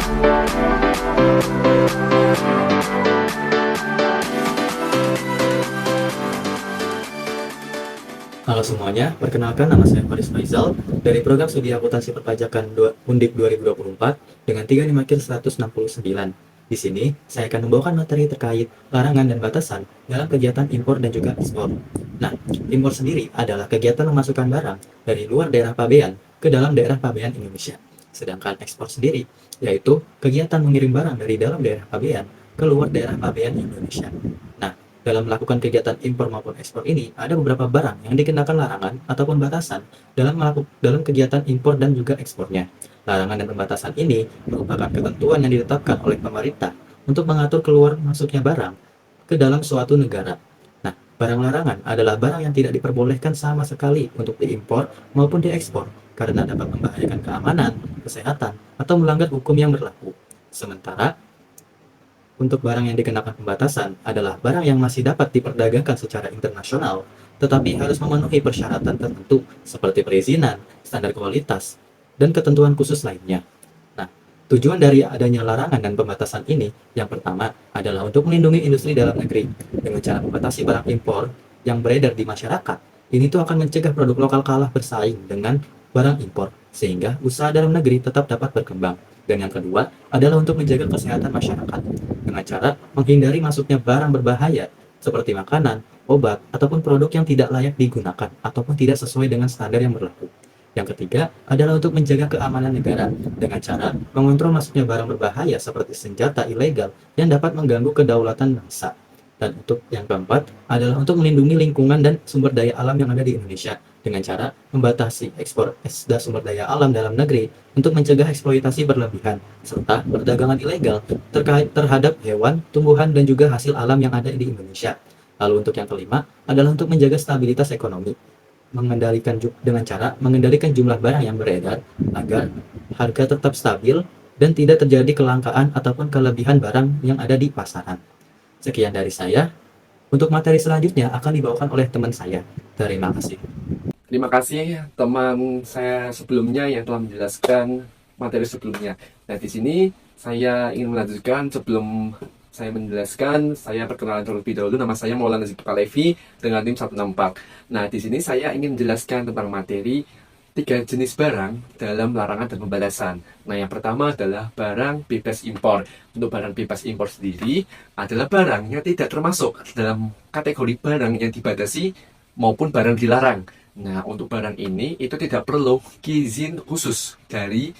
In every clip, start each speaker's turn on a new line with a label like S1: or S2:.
S1: Halo semuanya, perkenalkan nama saya Faris Faizal dari program studi akuntansi perpajakan Undip 2024 dengan 3 NIM 169. Di sini, saya akan membawakan materi terkait larangan dan batasan dalam kegiatan impor dan juga ekspor. Nah, impor sendiri adalah kegiatan memasukkan barang dari luar daerah pabean ke dalam daerah pabean Indonesia. Sedangkan ekspor sendiri, yaitu kegiatan mengirim barang dari dalam daerah pabean ke luar daerah pabean Indonesia. Nah, dalam melakukan kegiatan impor maupun ekspor ini, ada beberapa barang yang dikenakan larangan ataupun batasan dalam kegiatan impor dan juga ekspornya. Larangan dan pembatasan ini merupakan ketentuan yang ditetapkan oleh pemerintah untuk mengatur keluar masuknya barang ke dalam suatu negara. Nah, barang larangan adalah barang yang tidak diperbolehkan sama sekali untuk diimpor maupun diekspor karena dapat membahayakan keamanan, kesehatan, atau melanggar hukum yang berlaku. Sementara untuk barang yang dikenakan pembatasan adalah barang yang masih dapat diperdagangkan secara internasional, tetapi harus memenuhi persyaratan tertentu seperti perizinan, standar kualitas, dan ketentuan khusus lainnya. Nah, tujuan dari adanya larangan dan pembatasan ini, yang pertama adalah untuk melindungi industri dalam negeri dengan cara membatasi barang impor yang beredar di masyarakat. Ini tuh akan mencegah produk lokal kalah bersaing dengan barang impor, sehingga usaha dalam negeri tetap dapat berkembang. Dan yang kedua adalah untuk menjaga kesehatan masyarakat dengan cara menghindari masuknya barang berbahaya seperti makanan, obat, ataupun produk yang tidak layak digunakan ataupun tidak sesuai dengan standar yang berlaku. Yang ketiga adalah untuk menjaga keamanan negara dengan cara mengontrol masuknya barang berbahaya seperti senjata ilegal yang dapat mengganggu kedaulatan bangsa. Dan untuk yang keempat adalah untuk melindungi lingkungan dan sumber daya alam yang ada di Indonesia dengan cara membatasi ekspor sumber daya alam dalam negeri untuk mencegah eksploitasi berlebihan serta perdagangan ilegal terkait terhadap hewan, tumbuhan, dan juga hasil alam yang ada di Indonesia. Lalu untuk yang kelima adalah untuk menjaga stabilitas ekonomi dengan cara mengendalikan jumlah barang yang beredar agar harga tetap stabil dan tidak terjadi kelangkaan ataupun kelebihan barang yang ada di pasaran. Sekian dari saya. Untuk materi selanjutnya akan dibawakan oleh teman saya. Terima kasih.
S2: Terima kasih teman saya sebelumnya yang telah menjelaskan materi sebelumnya. Nah, di sini saya ingin melanjutkan sebelum saya menjelaskan, saya perkenalan terlebih dahulu. Nama saya Maulana Zikri Levi dengan tim 164. Nah, di sini saya ingin menjelaskan tentang materi 3 jenis barang dalam larangan dan pembatasan. Nah, yang pertama adalah barang bebas impor. Untuk barang bebas impor sendiri adalah barang yang tidak termasuk dalam kategori barang yang dibatasi maupun barang dilarang. Nah, untuk barang ini itu tidak perlu izin khusus dari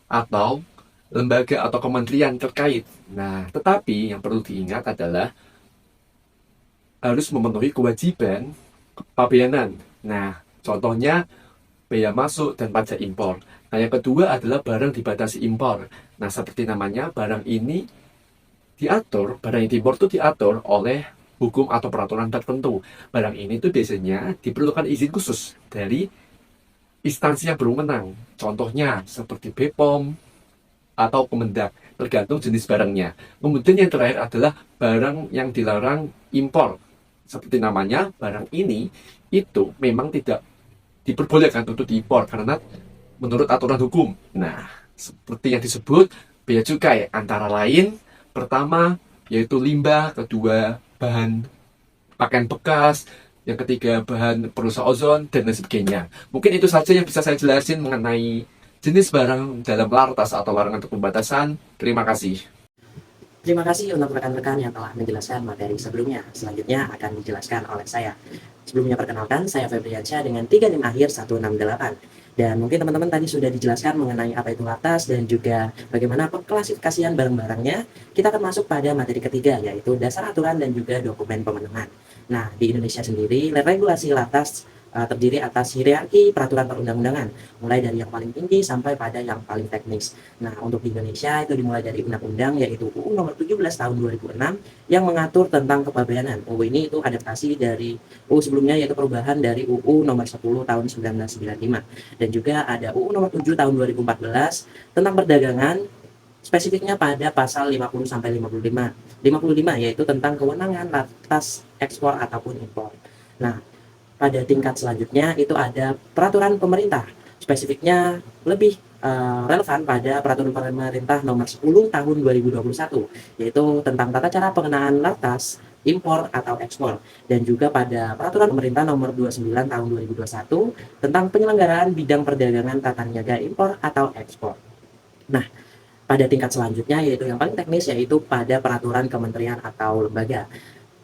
S2: atau lembaga atau kementerian terkait. Nah, tetapi yang perlu diingat adalah harus memenuhi kewajiban kepabeanan. Nah, contohnya bea masuk dan pajak impor. Nah, yang kedua adalah barang dibatasi impor. Nah, seperti namanya, barang ini barang yang diimpor itu diatur oleh hukum atau peraturan tertentu. Barang ini tuh biasanya diperlukan izin khusus dari instansi yang berwenang. Contohnya seperti BPOM atau Kemendak, tergantung jenis barangnya. Kemudian yang terakhir adalah barang yang dilarang impor. Seperti namanya, barang ini itu memang tidak diperbolehkan untuk diimpor karena menurut aturan hukum. Nah, seperti yang disebut bea cukai antara lain, pertama yaitu limbah, kedua bahan pakaian bekas, yang ketiga bahan perusak ozon, dan lain sebagainya. Mungkin itu saja yang bisa saya jelasin mengenai jenis barang dalam lartas atau larangan untuk pembatasan. Terima kasih.
S3: Terima kasih untuk rekan-rekan yang telah menjelaskan materi sebelumnya. Selanjutnya akan dijelaskan oleh saya. Sebelumnya perkenalkan, saya Febriansyah dengan 3 NIM akhir 168. Dan mungkin teman-teman tadi sudah dijelaskan mengenai apa itu lartas dan juga bagaimana pengklasifikasian barang-barangnya. Kita akan masuk pada materi ketiga, yaitu dasar aturan dan juga dokumen pemenuhan. Nah, di Indonesia sendiri, regulasi lartas terdiri atas hierarki peraturan perundang-undangan, mulai dari yang paling tinggi sampai pada yang paling teknis. Nah, untuk di Indonesia itu dimulai dari undang-undang yaitu UU nomor 17 tahun 2006 yang mengatur tentang kepabeanan. UU ini itu adaptasi dari UU sebelumnya yaitu perubahan dari UU nomor 10 tahun 1995. Dan juga ada UU nomor 7 tahun 2014 tentang perdagangan, spesifiknya pada pasal 50 sampai 55. 55 yaitu tentang kewenangan atas ekspor ataupun impor. Nah, pada tingkat selanjutnya itu ada peraturan pemerintah spesifiknya lebih relevan pada peraturan pemerintah nomor 10 tahun 2021, yaitu tentang tata cara pengenaan lartas, impor atau ekspor, dan juga pada peraturan pemerintah nomor 29 tahun 2021 tentang penyelenggaraan bidang perdagangan tata niaga impor atau ekspor. Nah, pada tingkat selanjutnya yaitu yang paling teknis, yaitu pada peraturan kementerian atau lembaga.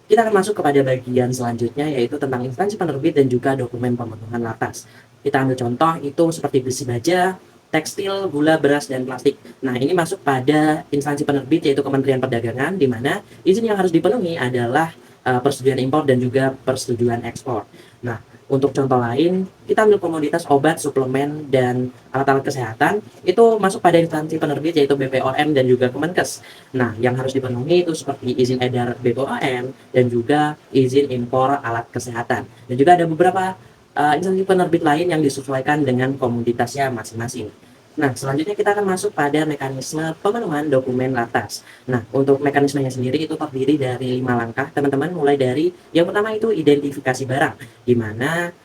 S3: Kita akan masuk kepada bagian selanjutnya, yaitu tentang instansi penerbit dan juga dokumen pemenuhan lartas. Kita ambil contoh itu seperti besi baja, tekstil, gula, beras, dan plastik. Nah, ini masuk pada instansi penerbit yaitu Kementerian Perdagangan, di mana izin yang harus dipenuhi adalah persetujuan impor dan juga persetujuan ekspor. Nah, untuk contoh lain, kita ambil komoditas obat, suplemen, dan alat-alat kesehatan, itu masuk pada instansi penerbit yaitu BPOM dan juga Kemenkes. Nah, yang harus dipenuhi itu seperti izin edar BPOM dan juga izin impor alat kesehatan. Dan juga ada beberapa instansi penerbit lain yang disesuaikan dengan komoditasnya masing-masing. Nah, selanjutnya kita akan masuk pada mekanisme pemenuhan dokumen lartas. Nah, untuk mekanismenya sendiri itu terdiri dari 5 langkah, teman-teman. Mulai dari yang pertama itu identifikasi barang, di mana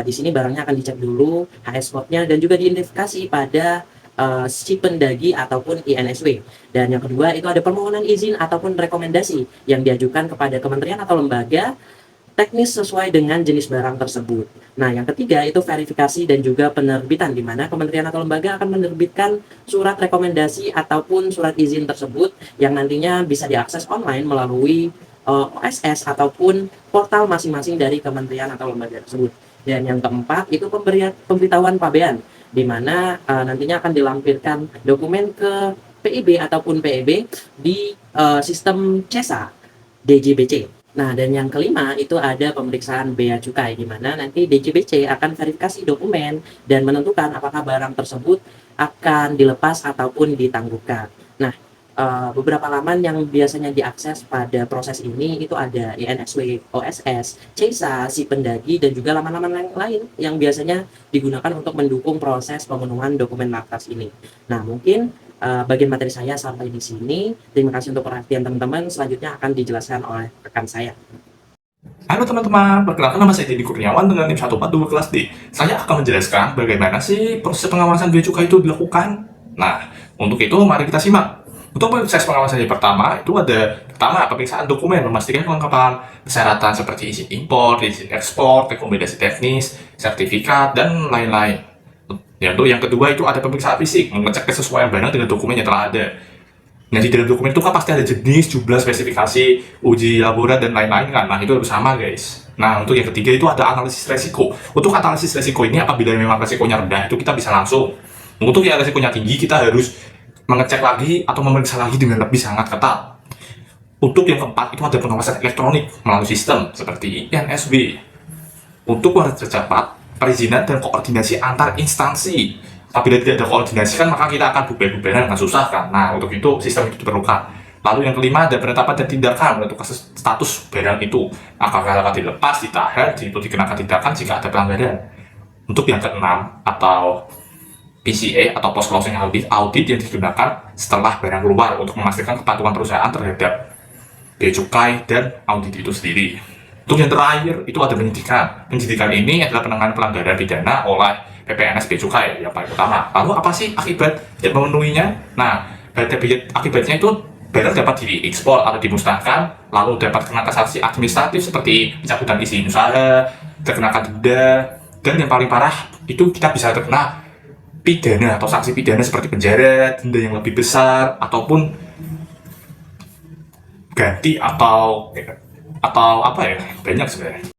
S3: di sini barangnya akan dicek dulu HS code-nya dan juga diidentifikasi pada si pendagi ataupun INSW. Dan yang kedua itu ada permohonan izin ataupun rekomendasi yang diajukan kepada kementerian atau lembaga teknis sesuai dengan jenis barang tersebut. Nah, yang ketiga itu verifikasi dan juga penerbitan, di mana kementerian atau lembaga akan menerbitkan surat rekomendasi ataupun surat izin tersebut yang nantinya bisa diakses online melalui OSS ataupun portal masing-masing dari kementerian atau lembaga tersebut. Dan yang keempat itu pemberitahuan pabean, di mana nantinya akan dilampirkan dokumen ke PIB ataupun PEB di sistem CESA DJBC. Nah, dan yang kelima itu ada pemeriksaan bea cukai, di mana nanti DJBC akan verifikasi dokumen dan menentukan apakah barang tersebut akan dilepas ataupun ditangguhkan. Nah, beberapa laman yang biasanya diakses pada proses ini itu ada INSW, OSS, CESA, si pendagi, dan juga laman-laman lain yang biasanya digunakan untuk mendukung proses pemenuhan dokumen lartas ini. Nah, mungkin bagian materi saya sampai di sini. Terima kasih untuk perhatian teman-teman. Selanjutnya akan dijelaskan oleh rekan saya.
S4: Halo teman-teman, perkenalkan nama saya Dedi Kurniawan dengan NIM 142 kelas D. Saya akan menjelaskan bagaimana sih proses pengawasan bea cukai itu dilakukan. Nah, untuk itu mari kita simak. Untuk proses pengawasan yang pertama, itu ada pertama pemeriksaan dokumen memastikan kelengkapan persyaratan seperti izin impor, izin ekspor, rekomendasi teknis, sertifikat, dan lain-lain. Ya, untuk yang kedua itu ada pemeriksaan fisik, mengecek kesesuaian barang dengan dokumen yang telah ada. Nah, di dalam dokumen itu kan pasti ada jenis, jumlah, spesifikasi, uji laborat, dan lain-lain kan. Nah, itu harus sama guys. Nah, untuk yang ketiga itu ada analisis resiko. Untuk analisis resiko ini apabila memang resikonya rendah, itu kita bisa langsung. Untuk yang resikonya tinggi, kita harus mengecek lagi atau memeriksa lagi dengan lebih sangat ketat. Untuk yang keempat itu ada pengawasan elektronik melalui sistem seperti INSB. Untuk proses cepat, perizinan dan koordinasi antar instansi. Apabila tidak ada koordinasi kan maka kita akan bubar-bubaran dengan susah kan. Nah, untuk itu sistem itu diperlukan. Lalu yang kelima ada penetapan dan tindakan menentukan status barang itu. Apakah akan dilepas, ditahan, itu dikenakan tindakan jika ada pelanggaran. Untuk yang keenam atau PCA atau post closing audit yang digunakan setelah barang keluar untuk memastikan kepatuhan perusahaan terhadap bea cukai dan audit itu sendiri. Untuk yang terakhir itu ada penyidikan. Penyidikan ini adalah penanganan pelanggaran pidana oleh PPNS Bea Cukai yang paling utama. Lalu apa sih akibat tidak memenuhinya? Nah, akibatnya itu barang dapat diekspor atau dimusnahkan, lalu dapat kenakan sanksi administratif seperti pencabutan izin usaha, terkenakan denda, dan yang paling parah itu kita bisa terkena pidana atau sanksi pidana seperti penjara, denda yang lebih besar, ataupun ganti atau apa ya, banyak sebenarnya.